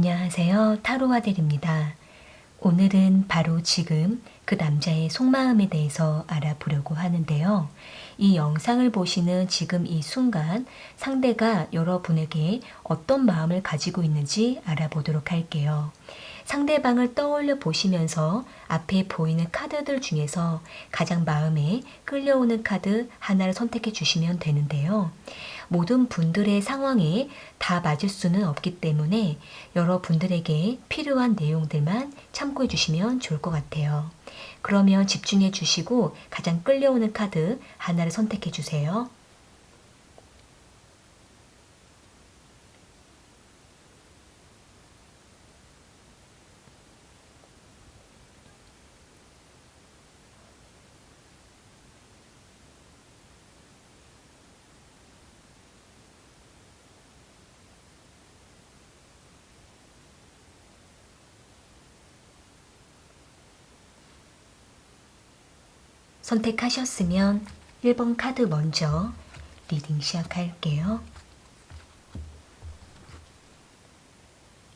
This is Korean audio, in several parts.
안녕하세요. 타로아델입니다. 오늘은 바로 지금 그 남자의 속마음에 대해서 알아보려고 하는데요. 이 영상을 보시는 지금 이 순간 상대가 여러분에게 어떤 마음을 가지고 있는지 알아보도록 할게요. 상대방을 떠올려 보시면서 앞에 보이는 카드들 중에서 가장 마음에 끌려오는 카드 하나를 선택해 주시면 되는데요. 모든 분들의 상황에 다 맞을 수는 없기 때문에 여러분들에게 필요한 내용들만 참고해 주시면 좋을 것 같아요. 그러면 집중해 주시고 가장 끌려오는 카드 하나를 선택해 주세요. 선택하셨으면 1번 카드 먼저 리딩 시작할게요.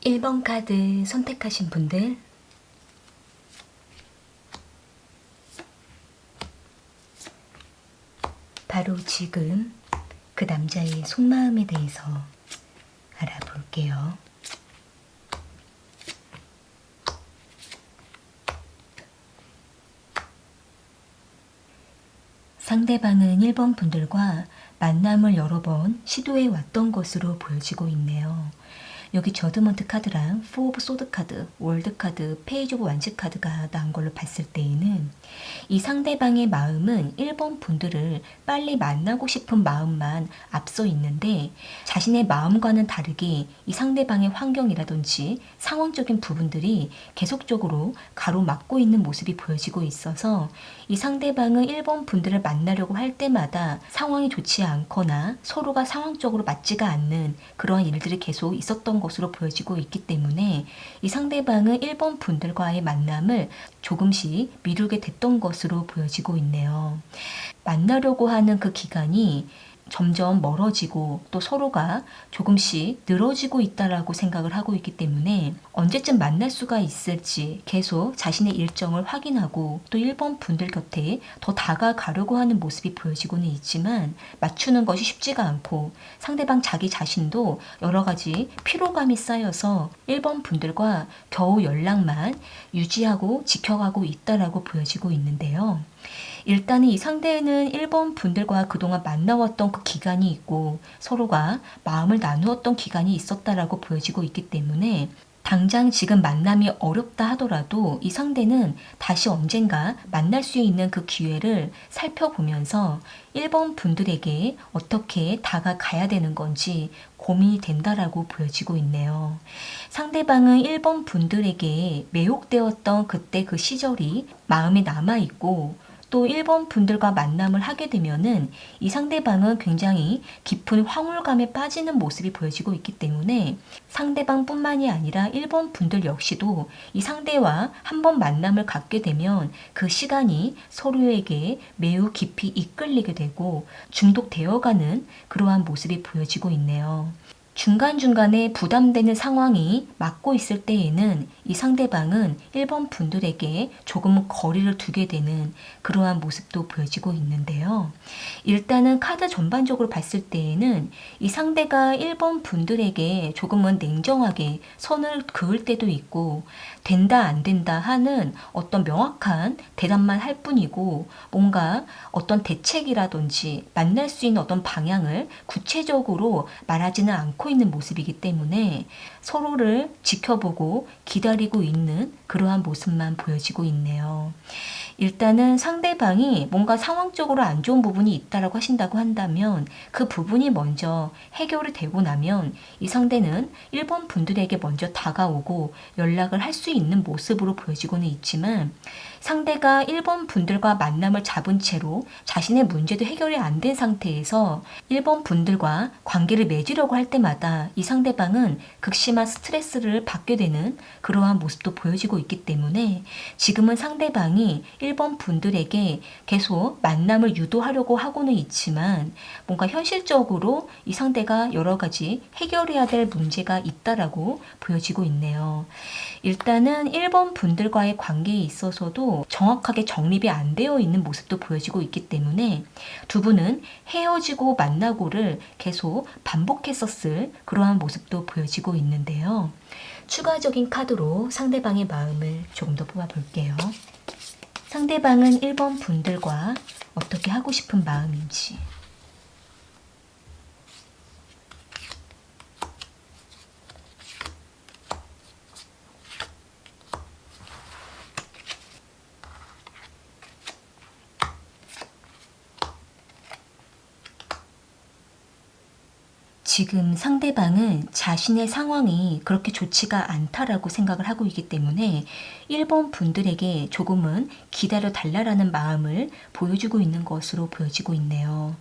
1번 카드 선택하신 분들 바로 지금 그 남자의 속마음에 대해서 알아볼게요. 상대방은 1번 분들과 만남을 여러 번 시도해 왔던 것으로 보여지고 있네요. 여기 저드먼트 카드랑 4 오브 소드 카드, 월드 카드, 페이지 오브 완즈 카드가 나온 걸로 봤을 때에는 이 상대방의 마음은 1번 분들을 빨리 만나고 싶은 마음만 앞서 있는데 자신의 마음과는 다르게 이 상대방의 환경이라든지 상황적인 부분들이 계속적으로 가로막고 있는 모습이 보여지고 있어서 이 상대방은 1번 분들을 만나려고 할 때마다 상황이 좋지 않거나 서로가 상황적으로 맞지가 않는 그런 일들이 계속 있었던 것으로 보여지고 있기 때문에 이 상대방은 1번 분들과의 만남을 조금씩 미루게 됐던 것으로 보여지고 있네요. 만나려고 하는 그 기간이 점점 멀어지고 또 서로가 조금씩 늘어지고 있다라고 생각을 하고 있기 때문에 언제쯤 만날 수가 있을지 계속 자신의 일정을 확인하고 또 1번 분들 곁에 더 다가가려고 하는 모습이 보여지고는 있지만 맞추는 것이 쉽지가 않고 상대방 자기 자신도 여러 가지 피로감이 쌓여서 1번 분들과 겨우 연락만 유지하고 지켜가고 있다라고 보여지고 있는데요. 일단은 이 상대는 1번 분들과 그동안 만나왔던 그 기간이 있고 서로가 마음을 나누었던 기간이 있었다라고 보여지고 있기 때문에 당장 지금 만남이 어렵다 하더라도 이 상대는 다시 언젠가 만날 수 있는 그 기회를 살펴보면서 1번 분들에게 어떻게 다가가야 되는 건지 고민이 된다라고 보여지고 있네요. 상대방은 1번 분들에게 매혹되었던 그때 그 시절이 마음에 남아있고 또 1번 분들과 만남을 하게 되면은 이 상대방은 굉장히 깊은 황홀감에 빠지는 모습이 보여지고 있기 때문에 상대방뿐만이 아니라 1번 분들 역시도 이 상대와 한번 만남을 갖게 되면 그 시간이 서로에게 매우 깊이 이끌리게 되고 중독되어가는 그러한 모습이 보여지고 있네요. 중간중간에 부담되는 상황이 맞고 있을 때에는 이 상대방은 1번 분들에게 조금 거리를 두게 되는 그러한 모습도 보여지고 있는데요. 일단은 카드 전반적으로 봤을 때에는 이 상대가 1번 분들에게 조금은 냉정하게 선을 그을 때도 있고 된다 안 된다 하는 어떤 명확한 대답만 할 뿐이고 뭔가 어떤 대책이라든지 만날 수 있는 어떤 방향을 구체적으로 말하지는 않고 있는 모습이기 때문에 서로를 지켜보고 기다리고 있는 그러한 모습만 보여지고 있네요. 일단은 상대방이 뭔가 상황적으로 안 좋은 부분이 있다라고 하신다고 한다면 그 부분이 먼저 해결이 되고 나면 이 상대는 1번 분들에게 먼저 다가오고 연락을 할 수 있는 모습으로 보여지고는 있지만 상대가 1번 분들과 만남을 잡은 채로 자신의 문제도 해결이 안 된 상태에서 1번 분들과 관계를 맺으려고 할 때마다 때마다 이 상대방은 극심한 스트레스를 받게 되는 그러한 모습도 보여지고 있기 때문에 지금은 상대방이 1번 분들에게 계속 만남을 유도하려고 하고는 있지만 뭔가 현실적으로 이 상대가 여러 가지 해결해야 될 문제가 있다라고 보여지고 있네요. 일단은 1번 분들과의 관계에 있어서도 정확하게 정립이 안 되어 있는 모습도 보여지고 있기 때문에 두 분은 헤어지고 만나고를 계속 반복했었을 그러한 모습도 보여지고 있는데요. 추가적인 카드로 상대방의 마음을 조금 더 뽑아볼게요. 상대방은 1번 분들과 어떻게 하고 싶은 마음인지. 지금 상대방은 자신의 상황이 그렇게 좋지가 않다라고 생각을 하고 있기 때문에 1번 분들에게 조금은 기다려 달라라는 마음을 보여주고 있는 것으로 보여지고 있네요.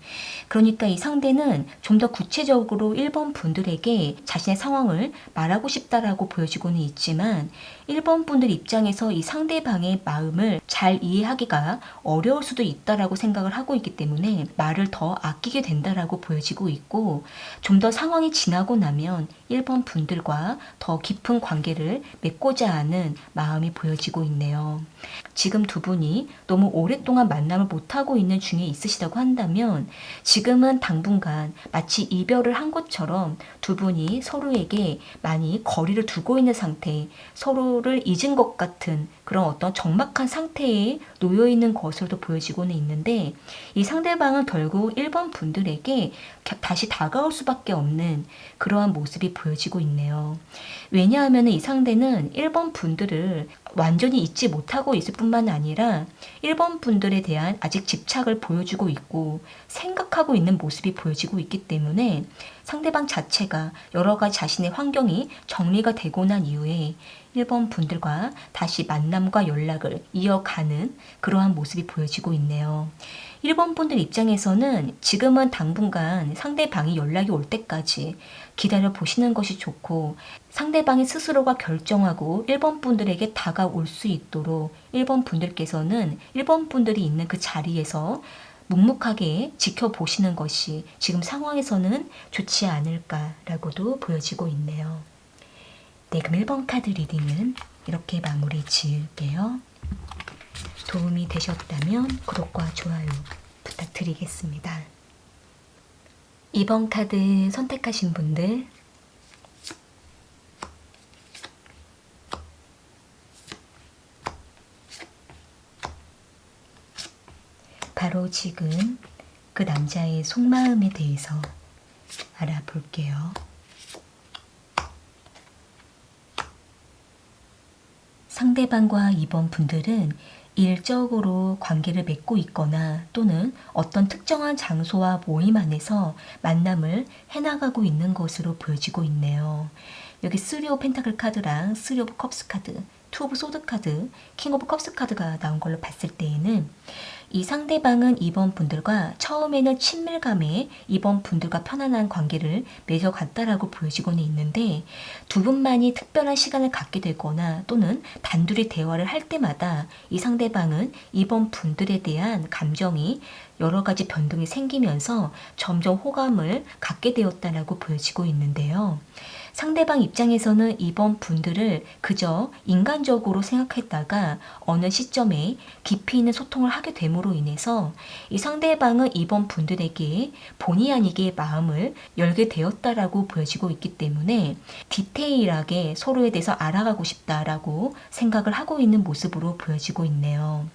그러니까 이 상대는 좀 더 구체적으로 1번 분들에게 자신의 상황을 말하고 싶다라고 보여지고는 있지만 1번 분들 입장에서 이 상대방의 마음을 잘 이해하기가 어려울 수도 있다라고 생각을 하고 있기 때문에 말을 더 아끼게 된다라고 보여지고 있고 좀 더 상황이 지나고 나면 1번 분들과 더 깊은 관계를 맺고자 하는 마음이 보여지고 있네요. 지금 두 분이 너무 오랫동안 만남을 못하고 있는 중에 있으시다고 한다면 지금은 당분간 마치 이별을 한 것처럼 두 분이 서로에게 많이 거리를 두고 있는 상태, 서로를 잊은 것 같은 그런 어떤 적막한 상태에 놓여 있는 것으로도 보여지고는 있는데 이 상대방은 결국 1번 분들에게 다시 다가올 수밖에 없는 그러한 모습이 보여지고 있네요. 왜냐하면 이 상대는 1번 분들을 완전히 잊지 못하고 있을 뿐만 아니라 1번 분들에 대한 아직 집착을 보여주고 있고 생각하고 있는 모습이 보여지고 있기 때문에 상대방 자체가 여러 가지 자신의 환경이 정리가 되고 난 이후에 1번 분들과 다시 만남과 연락을 이어가는 그러한 모습이 보여지고 있네요. 1번 분들 입장에서는 지금은 당분간 상대방이 연락이 올 때까지 기다려 보시는 것이 좋고 상대방이 스스로가 결정하고 1번 분들에게 다가올 수 있도록 1번 분들께서는 1번 분들이 있는 그 자리에서 묵묵하게 지켜보시는 것이 지금 상황에서는 좋지 않을까라고도 보여지고 있네요. 네, 그럼 1번 카드 리딩은 이렇게 마무리 지을게요. 도움이 되셨다면 구독과 좋아요 부탁드리겠습니다. 2번 카드 선택하신 분들 바로 지금 그 남자의 속마음에 대해서 알아볼게요. 상대방과 2번 분들은 일적으로 관계를 맺고 있거나 또는 어떤 특정한 장소와 모임 안에서 만남을 해나가고 있는 것으로 보여지고 있네요. 여기 3 오브 펜타클 카드랑 3 오브 컵스 카드, 2 오브 소드 카드, 킹 오브 컵스 카드가 나온 걸로 봤을 때에는 이 상대방은 2번 분들과 처음에는 친밀감에 2번 분들과 편안한 관계를 맺어갔다라고 보여지고는 있는데 두 분만이 특별한 시간을 갖게 되거나 또는 단둘이 대화를 할 때마다 이 상대방은 2번 분들에 대한 감정이 여러 가지 변동이 생기면서 점점 호감을 갖게 되었다라고 보여지고 있는데요. 상대방 입장에서는 2번 분들을 그저 인간적으로 생각했다가 어느 시점에 깊이 있는 소통을 하게 됨으로 인해서 이 상대방은 2번 분들에게 본의 아니게 마음을 열게 되었다라고 보여지고 있기 때문에 디테일하게 서로에 대해서 알아가고 싶다라고 생각을 하고 있는 모습으로 보여지고 있네요.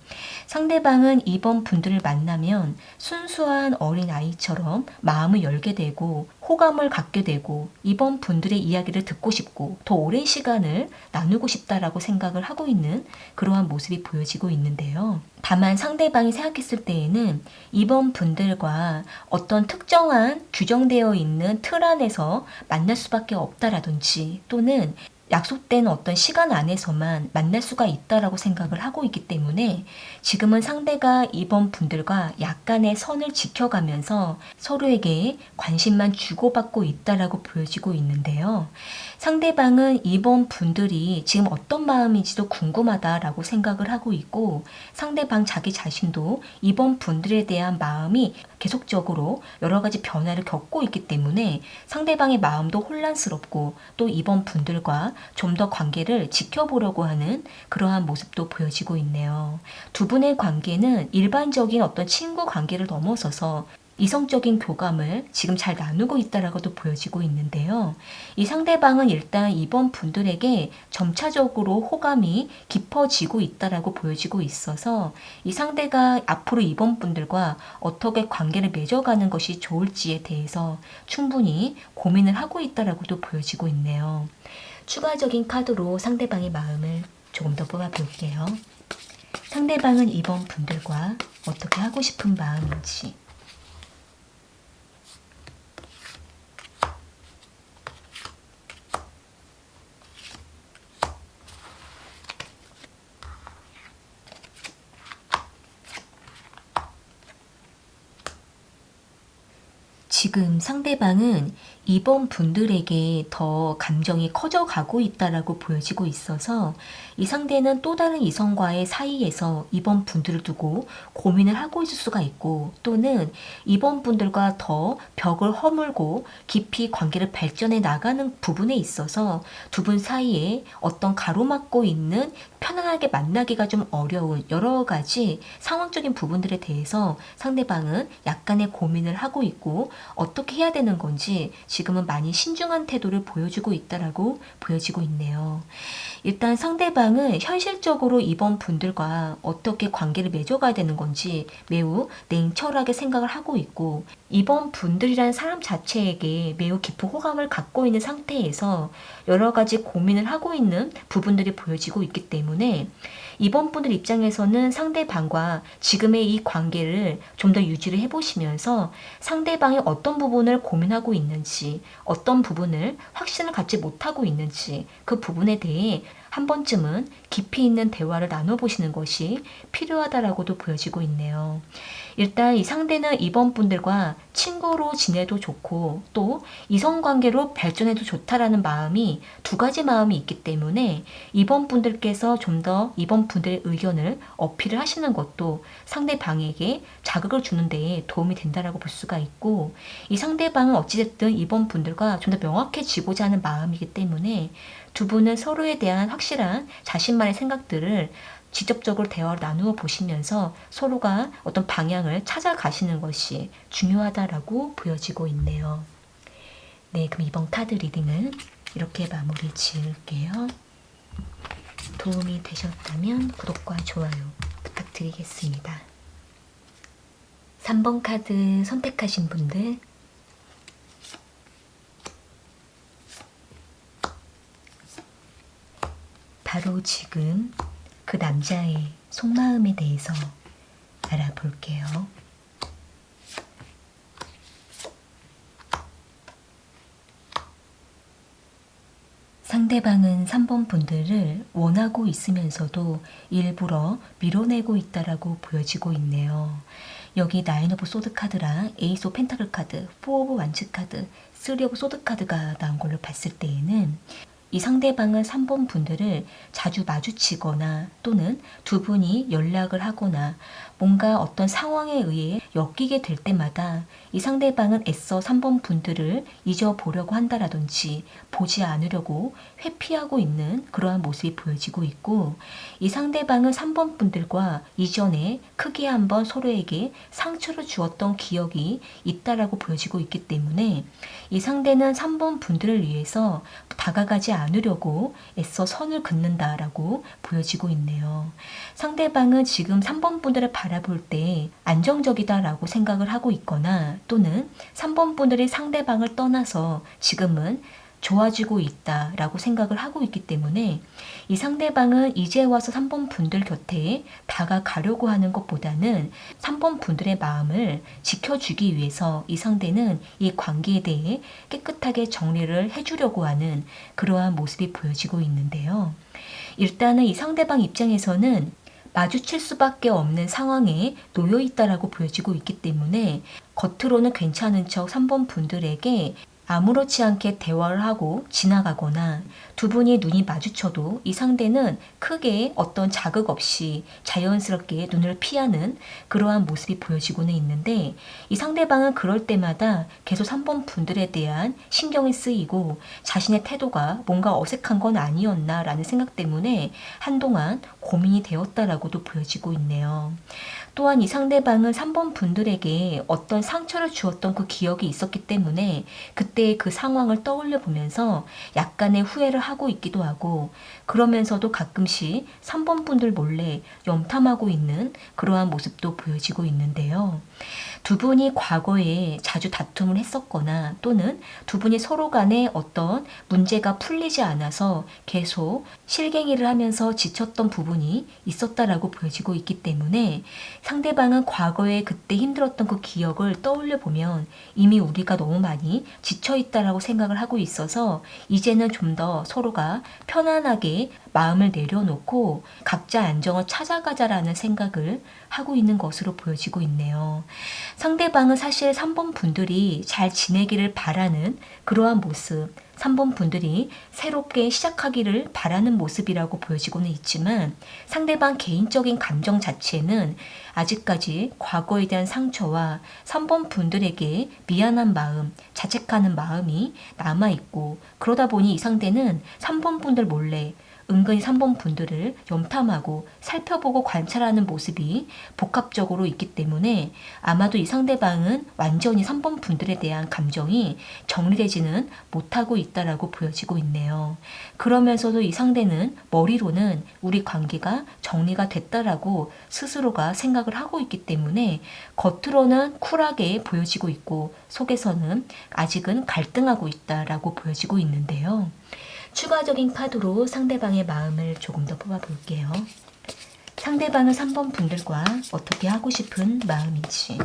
상대방은 2번 분들을 만나면 순수한 어린 아이처럼 마음을 열게 되고 호감을 갖게 되고 2번 분들의 이야기를 듣고 싶고 더 오랜 시간을 나누고 싶다라고 생각을 하고 있는 그러한 모습이 보여지고 있는데요. 다만 상대방이 생각했을 때에는 2번 분들과 어떤 특정한 규정되어 있는 틀 안에서 만날 수밖에 없다라든지 또는 약속된 어떤 시간 안에서만 만날 수가 있다라고 생각을 하고 있기 때문에 지금은 상대가 이번 분들과 약간의 선을 지켜가면서 서로에게 관심만 주고받고 있다라고 보여지고 있는데요. 상대방은 이번 분들이 지금 어떤 마음인지도 궁금하다라고 생각을 하고 있고, 상대방 자기 자신도 이번 분들에 대한 마음이 계속적으로 여러 가지 변화를 겪고 있기 때문에 상대방의 마음도 혼란스럽고, 또 이번 분들과 좀 더 관계를 지켜보려고 하는 그러한 모습도 보여지고 있네요. 두 분의 관계는 일반적인 어떤 친구 관계를 넘어서서 이성적인 교감을 지금 잘 나누고 있다라고도 보여지고 있는데요. 이 상대방은 일단 이번 분들에게 점차적으로 호감이 깊어지고 있다라고 보여지고 있어서 이 상대가 앞으로 이번 분들과 어떻게 관계를 맺어가는 것이 좋을지에 대해서 충분히 고민을 하고 있다라고도 보여지고 있네요. 추가적인 카드로 상대방의 마음을 조금 더 뽑아볼게요. 상대방은 이번 분들과 어떻게 하고 싶은 마음인지. 지금 상대방은 이번 분들에게 더 감정이 커져가고 있다라고 보여지고 있어서 이 상대는 또 다른 이성과의 사이에서 이번 분들을 두고 고민을 하고 있을 수가 있고, 또는 이번 분들과 더 벽을 허물고 깊이 관계를 발전해 나가는 부분에 있어서 두 분 사이에 어떤 가로막고 있는, 편안하게 만나기가 좀 어려운 여러 가지 상황적인 부분들에 대해서 상대방은 약간의 고민을 하고 있고, 어떻게 해야 되는 건지 지금은 많이 신중한 태도를 보여주고 있다라고 보여지고 있네요. 일단 상대방은 현실적으로 이번 분들과 어떻게 관계를 맺어가야 되는 건지 매우 냉철하게 생각을 하고 있고, 이번 분들이라는 사람 자체에게 매우 깊은 호감을 갖고 있는 상태에서 여러 가지 고민을 하고 있는 부분들이 보여지고 있기 때문에 이번 분들 입장에서는 상대방과 지금의 이 관계를 좀 더 유지를 해보시면서 상대방이 어떤 부분을 고민하고 있는지, 어떤 부분을 확신을 갖지 못하고 있는지 그 부분에 대해 한 번쯤은 깊이 있는 대화를 나눠보시는 것이 필요하다라고도 보여지고 있네요. 일단 이 상대는 이번 분들과 친구로 지내도 좋고 또 이성관계로 발전해도 좋다라는 마음이, 두 가지 마음이 있기 때문에 이번 분들께서 좀 더 이번 분들의 의견을 어필을 하시는 것도 상대방에게 자극을 주는 데에 도움이 된다라고 볼 수가 있고, 이 상대방은 어찌됐든 이번 분들과 좀 더 명확해지고자 하는 마음이기 때문에 두 분은 서로에 대한 확실한 자신만의 생각들을 직접적으로 대화를 나누어 보시면서 서로가 어떤 방향을 찾아가시는 것이 중요하다라고 보여지고 있네요. 네, 그럼 이번 카드 리딩은 이렇게 마무리 지을게요. 도움이 되셨다면 구독과 좋아요 부탁드리겠습니다. 3번 카드 선택하신 분들, 바로 지금 그 남자의 속마음에 대해서 알아볼게요. 상대방은 3번 분들을 원하고 있으면서도 일부러 밀어내고 있다라고 보여지고 있네요. 여기 나인 오브 소드 카드랑 에이스 오브 펜타클 카드, 4 오브 완츠 카드, 3 오브 소드 카드가 나온 걸로 봤을 때에는 이 상대방은 3번 분들을 자주 마주치거나 또는 두 분이 연락을 하거나 뭔가 어떤 상황에 의해 엮이게 될 때마다 이 상대방은 애써 3번 분들을 잊어보려고 한다라든지 보지 않으려고 회피하고 있는 그러한 모습이 보여지고 있고, 이 상대방은 3번 분들과 이전에 크게 한번 서로에게 상처를 주었던 기억이 있다라고 보여지고 있기 때문에 이 상대는 3번 분들을 위해서 다가가지 않으려고 애써 선을 긋는다라고 보여지고 있네요. 상대방은 지금 3번 분들을 바라볼 때 안정적이다라고 생각을 하고 있거나, 또는 3번 분들이 상대방을 떠나서 지금은 좋아지고 있다라고 생각을 하고 있기 때문에 이 상대방은 이제 와서 3번 분들 곁에 다가가려고 하는 것보다는 3번 분들의 마음을 지켜주기 위해서 이 상대는 이 관계에 대해 깨끗하게 정리를 해주려고 하는 그러한 모습이 보여지고 있는데요. 일단은 이 상대방 입장에서는 마주칠 수밖에 없는 상황에 놓여 있다라고 보여지고 있기 때문에 겉으로는 괜찮은 척 3번 분들에게 아무렇지 않게 대화를 하고 지나가거나 두 분이 눈이 마주쳐도 이 상대는 크게 어떤 자극 없이 자연스럽게 눈을 피하는 그러한 모습이 보여지고는 있는데 이 상대방은 그럴 때마다 계속 3번 분들에 대한 신경이 쓰이고 자신의 태도가 뭔가 어색한 건 아니었나 라는 생각 때문에 한동안 고민이 되었다라고도 보여지고 있네요. 또한 이 상대방은 3번 분들에게 어떤 상처를 주었던 그 기억이 있었기 때문에 그때의 그 상황을 떠올려 보면서 약간의 후회를 하고 있기도 하고 그러면서도 가끔씩 3번 분들 몰래 염탐하고 있는 그러한 모습도 보여지고 있는데요. 두 분이 과거에 자주 다툼을 했었거나 또는 두 분이 서로 간에 어떤 문제가 풀리지 않아서 계속 실갱이를 하면서 지쳤던 부분이 있었다라고 보여지고 있기 때문에 상대방은 과거에 그때 힘들었던 그 기억을 떠올려 보면 이미 우리가 너무 많이 지쳐 있다라고 생각을 하고 있어서 이제는 좀 더 서로가 편안하게 마음을 내려놓고 각자 안정을 찾아가자라는 생각을 하고 있는 것으로 보여지고 있네요. 상대방은 사실 3번 분들이 잘 지내기를 바라는 그러한 모습, 3번 분들이 새롭게 시작하기를 바라는 모습이라고 보여지고는 있지만 상대방 개인적인 감정 자체는 아직까지 과거에 대한 상처와 3번 분들에게 미안한 마음, 자책하는 마음이 남아있고 그러다 보니 이 상대는 3번 분들 몰래 은근히 3번 분들을 염탐하고 살펴보고 관찰하는 모습이 복합적으로 있기 때문에 아마도 이 상대방은 완전히 3번 분들에 대한 감정이 정리되지는 못하고 있다라고 보여지고 있네요. 그러면서도 이 상대는 머리로는 우리 관계가 정리가 됐다라고 스스로가 생각을 하고 있기 때문에 겉으로는 쿨하게 보여지고 있고 속에서는 아직은 갈등하고 있다라고 보여지고 있는데요. 추가적인 카드로 상대방의 마음을 조금 더 뽑아볼게요. 상대방은 3번 분들과 어떻게 하고 싶은 마음인지.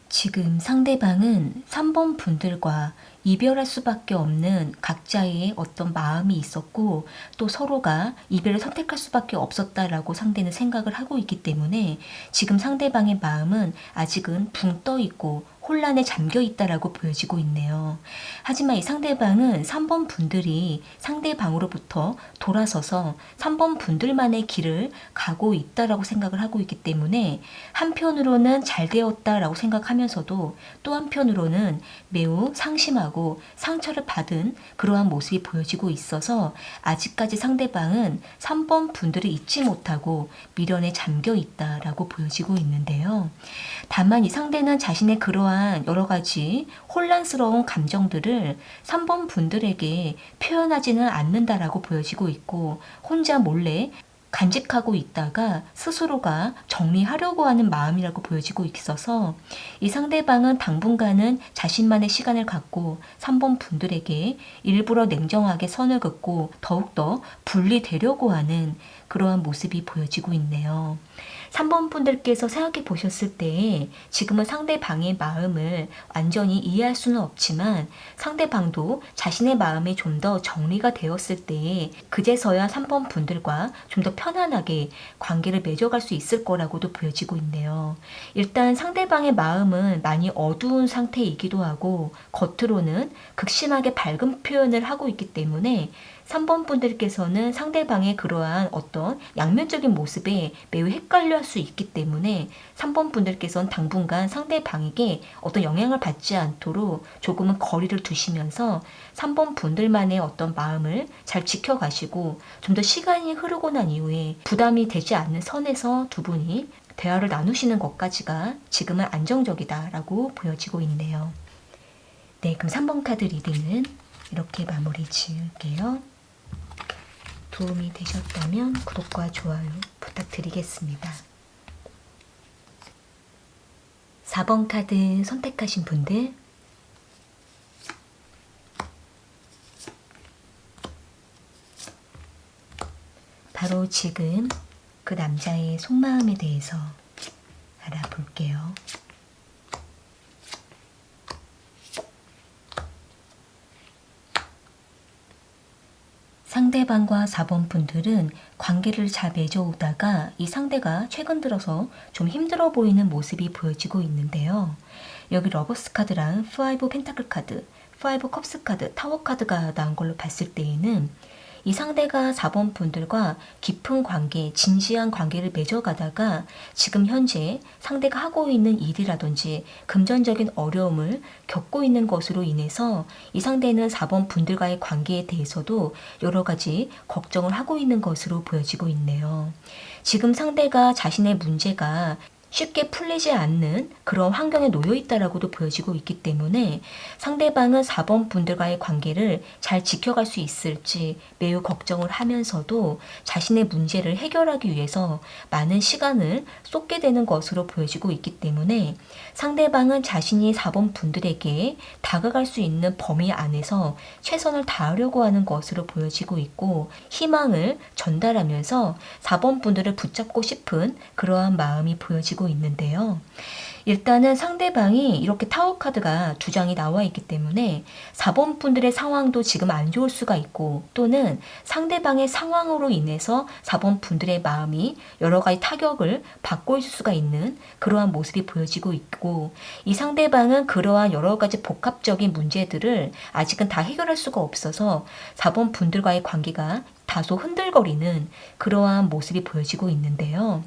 지금 상대방은 3번 분들과 이별할 수밖에 없는 각자의 어떤 마음이 있었고 또 서로가 이별을 선택할 수밖에 없었다라고 상대는 생각을 하고 있기 때문에 지금 상대방의 마음은 아직은 붕 떠 있고 혼란에 잠겨 있다라고 보여지고 있네요. 하지만 이 상대방은 3번 분들이 상대방으로부터 돌아서서 3번 분들만의 길을 가고 있다라고 생각을 하고 있기 때문에 한편으로는 잘 되었다라고 생각하면서도 또 한편으로는 매우 상심하고 상처를 받은 그러한 모습이 보여지고 있어서 아직까지 상대방은 3번 분들을 잊지 못하고 미련에 잠겨 있다라고 보여지고 있는데요. 다만 이 상대는 자신의 그러한 여러 가지 혼란스러운 감정들을 3번 분들에게 표현하지는 않는다라고 보여지고 있고 혼자 몰래 간직하고 있다가 스스로가 정리하려고 하는 마음이라고 보여지고 있어서 이 상대방은 당분간은 자신만의 시간을 갖고 3번 분들에게 일부러 냉정하게 선을 긋고 더욱더 분리되려고 하는 그러한 모습이 보여지고 있네요. 3번 분들께서 생각해 보셨을 때 지금은 상대방의 마음을 완전히 이해할 수는 없지만 상대방도 자신의 마음이 좀 더 정리가 되었을 때 그제서야 3번 분들과 좀 더 편안하게 관계를 맺어갈 수 있을 거라고도 보여지고 있네요. 일단 상대방의 마음은 많이 어두운 상태이기도 하고 겉으로는 극심하게 밝은 표현을 하고 있기 때문에 3번 분들께서는 상대방의 그러한 어떤 양면적인 모습에 매우 헷갈려 할 수 있기 때문에 3번 분들께서는 당분간 상대방에게 어떤 영향을 받지 않도록 조금은 거리를 두시면서 3번 분들만의 어떤 마음을 잘 지켜가시고 좀 더 시간이 흐르고 난 이후에 부담이 되지 않는 선에서 두 분이 대화를 나누시는 것까지가 지금은 안정적이다라고 보여지고 있네요. 네, 그럼 3번 카드 리딩은 이렇게 마무리 지을게요. 도움이 되셨다면 구독과 좋아요 부탁드리겠습니다. 4번 카드 선택하신 분들 바로 지금 그 남자의 속마음에 대해서 알아볼게요. 상대방과 4번 분들은 관계를 잘 맺어오다가 이 상대가 최근 들어서 좀 힘들어 보이는 모습이 보여지고 있는데요. 여기 러버스 카드랑 5 펜타클 카드, 5 컵스 카드, 타워 카드가 나온 걸로 봤을 때에는 이 상대가 4번 분들과 깊은 관계, 진지한 관계를 맺어가다가 지금 현재 상대가 하고 있는 일이라든지 금전적인 어려움을 겪고 있는 것으로 인해서 이 상대는 4번 분들과의 관계에 대해서도 여러 가지 걱정을 하고 있는 것으로 보여지고 있네요. 지금 상대가 자신의 문제가 쉽게 풀리지 않는 그런 환경에 놓여 있다라고도 보여지고 있기 때문에 상대방은 4번 분들과의 관계를 잘 지켜갈 수 있을지 매우 걱정을 하면서도 자신의 문제를 해결하기 위해서 많은 시간을 쏟게 되는 것으로 보여지고 있기 때문에 상대방은 자신이 4번 분들에게 다가갈 수 있는 범위 안에서 최선을 다하려고 하는 것으로 보여지고 있고 희망을 전달하면서 4번 분들을 붙잡고 싶은 그러한 마음이 보여지고 있는데요. 일단은 상대방이 이렇게 타워 카드가 두 장이 나와 있기 때문에 4번 분들의 상황도 지금 안 좋을 수가 있고 또는 상대방의 상황으로 인해서 4번 분들의 마음이 여러 가지 타격을 받고 있을 수가 있는 그러한 모습이 보여지고 있고 이 상대방은 그러한 여러 가지 복합적인 문제들을 아직은 다 해결할 수가 없어서 4번 분들과의 관계가 다소 흔들거리는 그러한 모습이 보여지고 있는데요.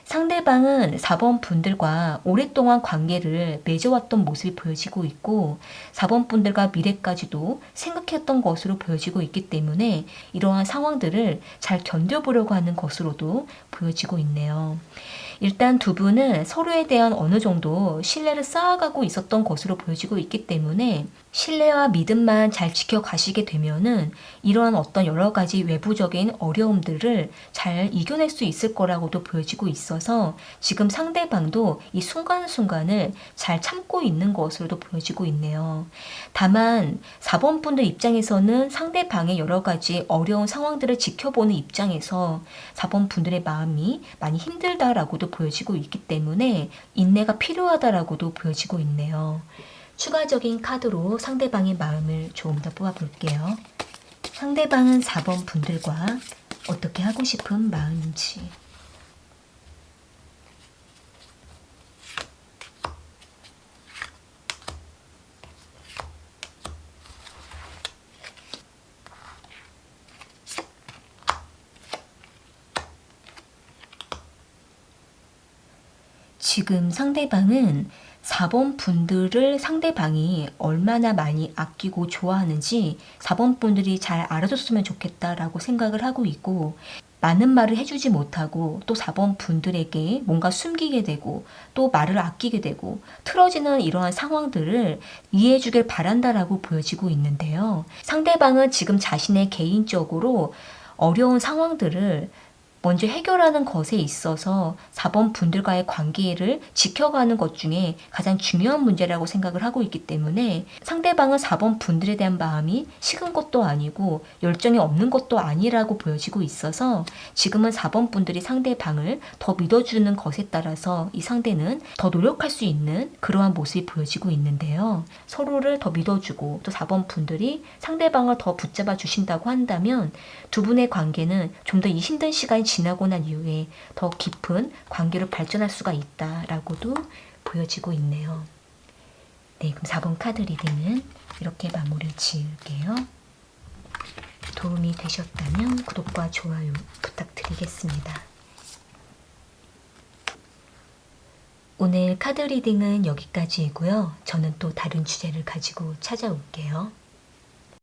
상대방은 4번 분들과 오랫동안 관계를 맺어왔던 모습이 보여지고 있고 4번 분들과 미래까지도 생각했던 것으로 보여지고 있기 때문에 이러한 상황들을 잘 견뎌보려고 하는 것으로도 보여지고 있네요. 일단 두 분은 서로에 대한 어느 정도 신뢰를 쌓아가고 있었던 것으로 보여지고 있기 때문에 신뢰와 믿음만 잘 지켜가시게 되면은 이러한 어떤 여러 가지 외부적인 어려움들을 잘 이겨낼 수 있을 거라고도 보여지고 있어서 지금 상대방도 이 순간순간을 잘 참고 있는 것으로도 보여지고 있네요. 다만 4번 분들 입장에서는 상대방의 여러 가지 어려운 상황들을 지켜보는 입장에서 4번 분들의 마음이 많이 힘들다라고도 보여지고 있기 때문에 인내가 필요하다라고도 보여지고 있네요. 추가적인 카드로 상대방의 마음을 조금 더 뽑아볼게요. 상대방은 4번 분들과 어떻게 하고 싶은 마음인지. 지금 상대방은 4번 분들을 상대방이 얼마나 많이 아끼고 좋아하는지 4번 분들이 잘 알아줬으면 좋겠다라고 생각을 하고 있고 많은 말을 해주지 못하고 또 4번 분들에게 뭔가 숨기게 되고 또 말을 아끼게 되고 틀어지는 이러한 상황들을 이해해주길 바란다라고 보여지고 있는데요. 상대방은 지금 자신의 개인적으로 어려운 상황들을 먼저 해결하는 것에 있어서 4번 분들과의 관계를 지켜가는 것 중에 가장 중요한 문제라고 생각을 하고 있기 때문에 상대방은 4번 분들에 대한 마음이 식은 것도 아니고 열정이 없는 것도 아니라고 보여지고 있어서 지금은 4번 분들이 상대방을 더 믿어주는 것에 따라서 이 상대는 더 노력할 수 있는 그러한 모습이 보여지고 있는데요. 서로를 더 믿어주고 또 4번 분들이 상대방을 더 붙잡아 주신다고 한다면 두 분의 관계는 좀 더 이 힘든 시간이 지나고 난 이후에 더 깊은 관계로 발전할 수가 있다라고도 보여지고 있네요. 네, 그럼 4번 카드 리딩은 이렇게 마무리 지을게요. 도움이 되셨다면 구독과 좋아요 부탁드리겠습니다. 오늘 카드 리딩은 여기까지이고요. 저는 또 다른 주제를 가지고 찾아올게요.